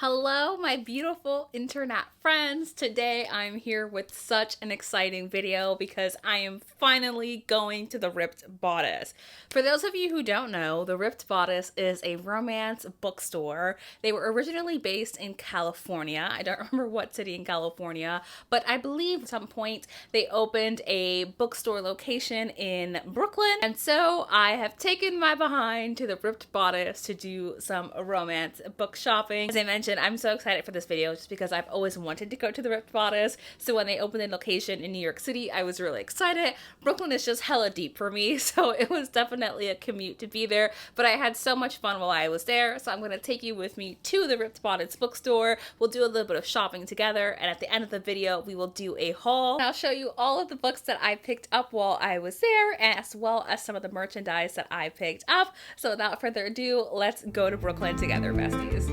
Hello, my beautiful internet friends. Today I'm here with such an exciting video because I am finally going to the Ripped Bodice. For those of you who don't know, the Ripped Bodice is a romance bookstore. They were originally based in California. I don't remember what city in California, but I believe at some point they opened a bookstore location in Brooklyn. And so I have taken my behind to the Ripped Bodice to do some romance book shopping. As I mentioned, I'm so excited for this video just because I've always wanted to go to the Ripped Bodice. So when they opened the location in New York City, I was really excited. Brooklyn is just hella deep for me, so it was definitely a commute to be there. But I had so much fun while I was there, so I'm going to take you with me to the Ripped Bodice bookstore. We'll do a little bit of shopping together, and at the end of the video, we will do a haul. I'll show you all of the books that I picked up while I was there, as well as some of the merchandise that I picked up. So without further ado, let's go to Brooklyn together, besties.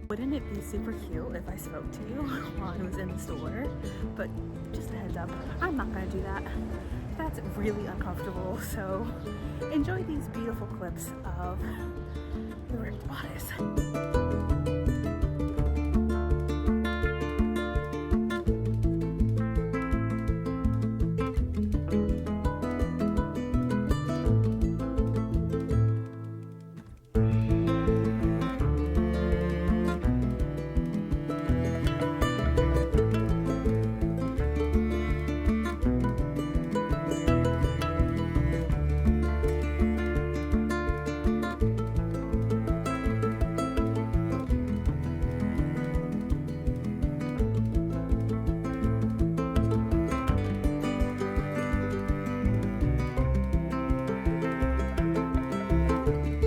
Wouldn't it be super cute if I spoke to you while I was in the store? But just a heads up, I'm not gonna do that. That's really uncomfortable, so enjoy these beautiful clips of the Ripped Bodice.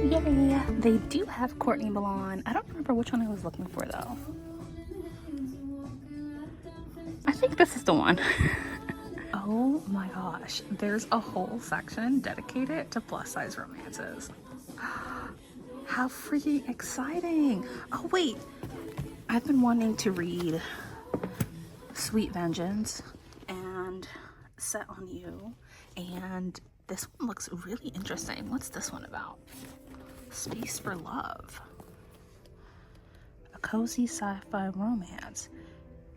Yay! They do have Courtney Milan. I don't remember which one I was looking for though. I think this is the one. Oh my gosh, there's a whole section dedicated to plus size romances. How freaking exciting! Oh wait, I've been wanting to read Sweet Vengeance and Set on You, and this one looks really interesting. What's this one about? Space for Love. A cozy sci-fi romance.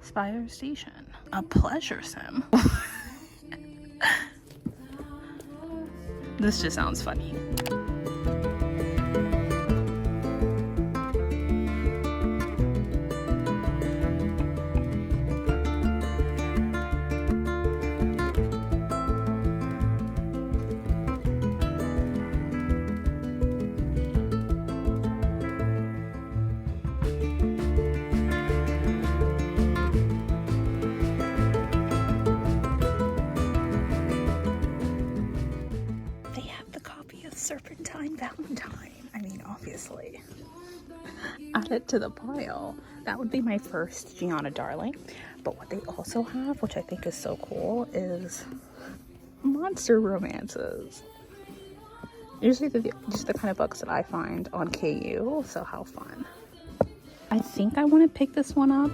Spire Station. A pleasure sim. This just sounds funny. Serpentine Valentine. I mean, obviously. Add it to the pile. That would be my first Gianna Darling. But what they also have, which I think is so cool, is monster romances. Usually just the kind of books that I find on KU, so how fun. I think I want to pick this one up.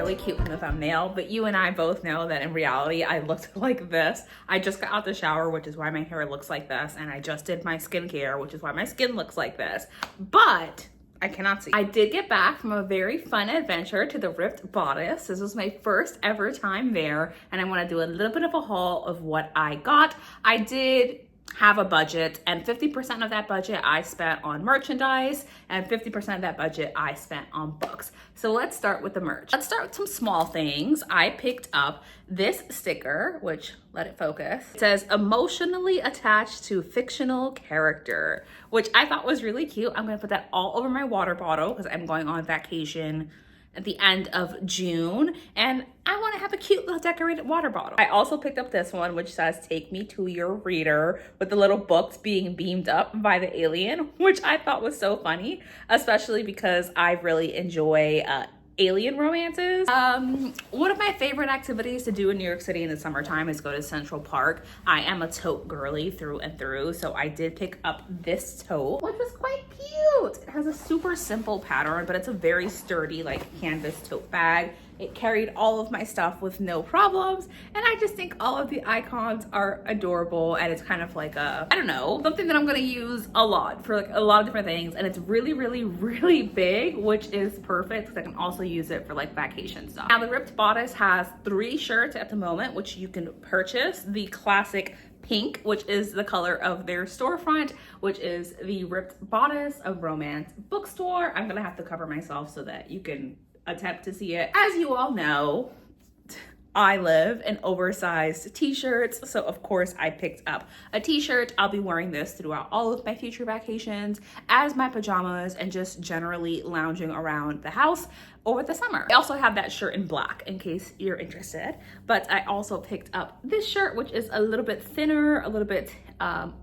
really cute in the thumbnail, but you and I both know that in reality, I looked like this. I just got out the shower, which is why my hair looks like this, and I just did my skincare, which is why my skin looks like this. But I cannot see. I did get back from a very fun adventure to the Ripped Bodice. This was my first ever time there, and I want to do a little bit of a haul of what I got. I did have a budget, and 50% of that budget I spent on merchandise, and 50% of that budget I spent on books. So let's start with the merch. Let's start with some small things. I picked up this sticker, which, let it focus. It says emotionally attached to fictional character, which I thought was really cute. I'm gonna put that all over my water bottle because I'm going on vacation at the end of June, and I want to have a cute little decorated water bottle. I also picked up this one, which says take me to your reader, with the little books being beamed up by the alien, which I thought was so funny, especially because I really enjoy alien romances. One of my favorite activities to do in New York City in the summertime is go to Central Park. I am a tote girly through and through, so I did pick up this tote, which was quite cute. It has a super simple pattern, but it's a very sturdy, like, canvas tote bag. It carried all of my stuff with no problems, and I just think all of the icons are adorable, and it's kind of like a, I don't know, something that I'm gonna use a lot for like a lot of different things, and it's really, really, really big, which is perfect because I can also use it for like vacation stuff. Now, the Ripped Bodice has 3 shirts at the moment, which you can purchase. The classic pink, which is the color of their storefront, which is the Ripped Bodice of Romance Bookstore. I'm gonna have to cover myself so that you can attempt to see it. As you all know, I live in oversized t-shirts, so of course I picked up a t-shirt. I'll be wearing this throughout all of my future vacations as my pajamas and just generally lounging around the house over the summer. I also have that shirt in black in case you're interested, but I also picked up this shirt, which is a little bit thinner, a little bit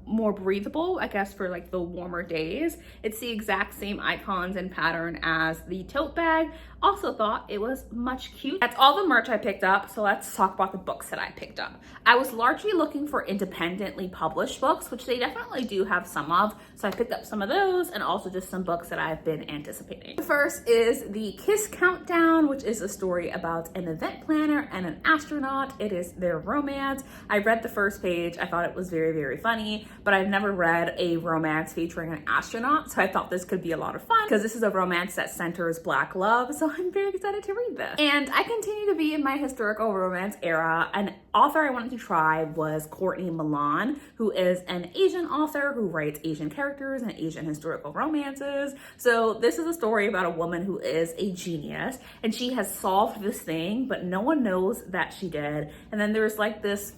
more breathable, I guess, for like the warmer days. It's the exact same icons and pattern as the tote bag. Also thought it was much cute. That's all the merch I picked up, so let's talk about the books that I picked up. I was largely looking for independently published books, which they definitely do have some of, so I picked up some of those and also just some books that I've been anticipating. The first is The Kiss Countdown, which is a story about an event planner and an astronaut. It is their romance. I read the first page. I thought it was very, very funny, but I've never read a romance featuring an astronaut, so I thought this could be a lot of fun because this is a romance that centers Black love, so I'm very excited to read this. And I continue to be in my historical romance era. An author I wanted to try was Courtney Milan, who is an Asian author who writes Asian characters and Asian historical romances. So this is a story about a woman who is a genius, and she has solved this thing, but no one knows that she did. And then there's like this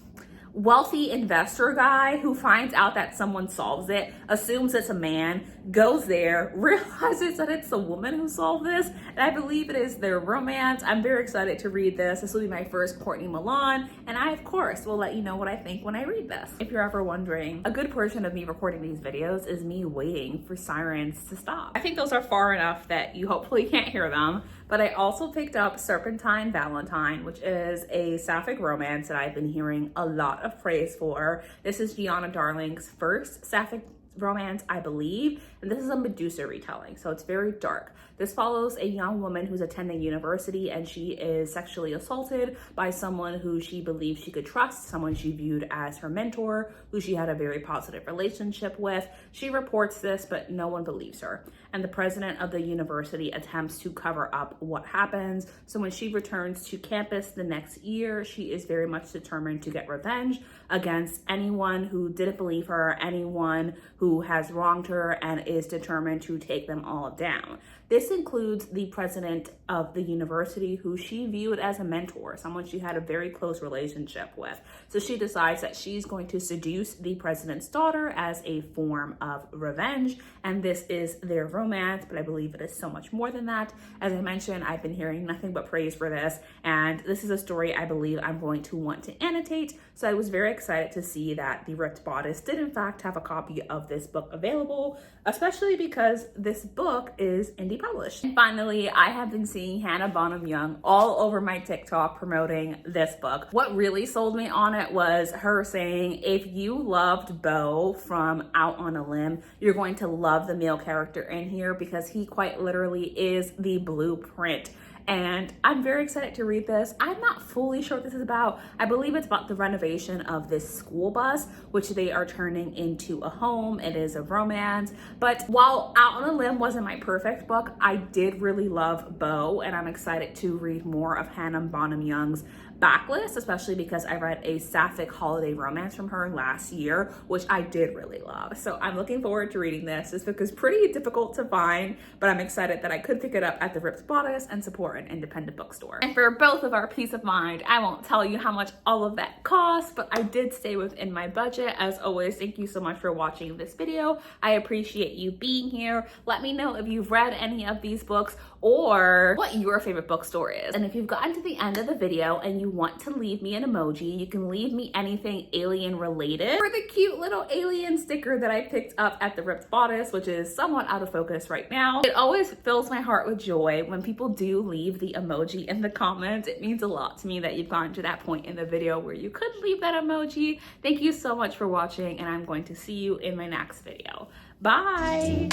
wealthy investor guy who finds out that someone solves it, assumes it's a man, goes there, realizes that it's a woman who solved this, and I believe it is their romance. I'm very excited to read this. This will be my first Courtney Milan, and I, of course, will let you know what I think when I read this. If you're ever wondering, a good portion of me recording these videos is me waiting for sirens to stop. I think those are far enough that you hopefully can't hear them. But I also picked up Serpentine Valentine, which is a sapphic romance that I've been hearing a lot of praise for. This is Gianna Darling's first sapphic romance, I believe, and this is a Medusa retelling, so it's very dark. This follows a young woman who's attending university, and she is sexually assaulted by someone who she believes she could trust, someone she viewed as her mentor, who she had a very positive relationship with. She reports this, but no one believes her. And the president of the university attempts to cover up what happens. So when she returns to campus the next year, she is very much determined to get revenge against anyone who didn't believe her, anyone who has wronged her, and is determined to take them all down. This includes the president of the university, who she viewed as a mentor, someone she had a very close relationship with. So she decides that she's going to seduce the president's daughter as a form of revenge, and this is their romance, but I believe it is so much more than that. As I mentioned, I've been hearing nothing but praise for this, and this is a story I believe I'm going to want to annotate, so I was very excited to see that the Ripped Bodice did in fact have a copy of this book available, especially because this book is indie published. And finally, I have been seeing Hannah Bonham Young all over my TikTok promoting this book. What really sold me on it was her saying, if you loved Beau from Out on a Limb, you're going to love the male character in here because he quite literally is the blueprint. and I'm very excited to read this. I'm not fully sure what this is about. I believe it's about the renovation of this school bus, which they are turning into a home. It is a romance, but while Out on a Limb wasn't my perfect book, I did really love Beau, and I'm excited to read more of Hannah Bonham Young's backlist, especially because I read a sapphic holiday romance from her last year, which I did really love. So I'm looking forward to reading this. This book is pretty difficult to find, but I'm excited that I could pick it up at the Ripped Bodice and support an independent bookstore. And for both of our peace of mind, I won't tell you how much all of that costs, but I did stay within my budget. As always, thank you so much for watching this video. I appreciate you being here. Let me know if you've read any of these books or what your favorite bookstore is. And if you've gotten to the end of the video and you want to leave me an emoji, you can leave me anything alien related, or the cute little alien sticker that I picked up at the Ripped Bodice, which is somewhat out of focus right now. It always fills my heart with joy when people do leave the emoji in the comments. It means a lot to me that you've gotten to that point in the video where you could leave that emoji. Thank you so much for watching, and I'm going to see you in my next video. Bye!